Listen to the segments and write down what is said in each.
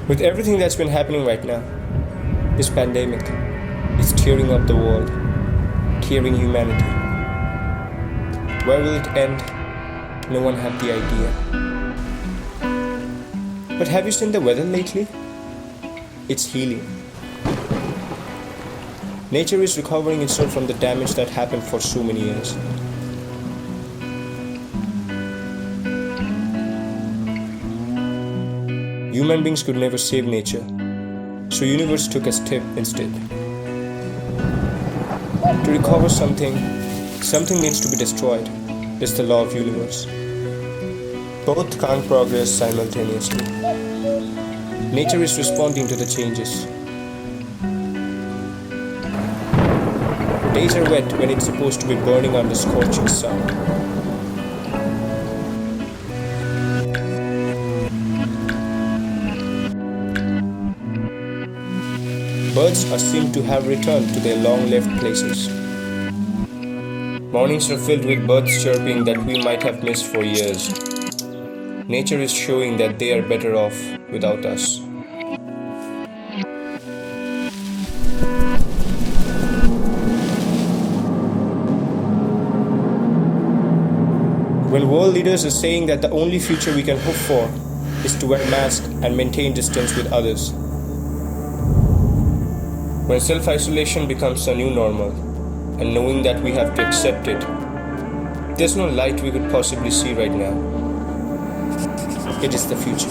With everything that's been happening right now, this pandemic is tearing up the world, tearing humanity. Where will it end? No one had the idea. But have you seen the weather lately? It's healing. Nature is recovering itself from the damage that happened for so many years. Human beings could never save nature, so universe took a step instead. To recover something needs to be destroyed. It's the law of universe. Both can't progress simultaneously. Nature is responding to the changes. Days are wet when it's supposed to be burning under scorching sun. Birds are seen to have returned to their long-left places. Mornings are filled with birds chirping that we might have missed for years. Nature is showing that they are better off without us. When world leaders are saying that the only future we can hope for is to wear masks and maintain distance with others. When self-isolation becomes a new normal, and knowing that we have to accept it, there's no light we could possibly see right now. It is the future.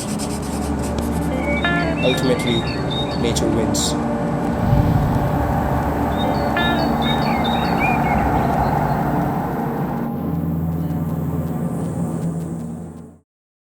Ultimately, nature wins.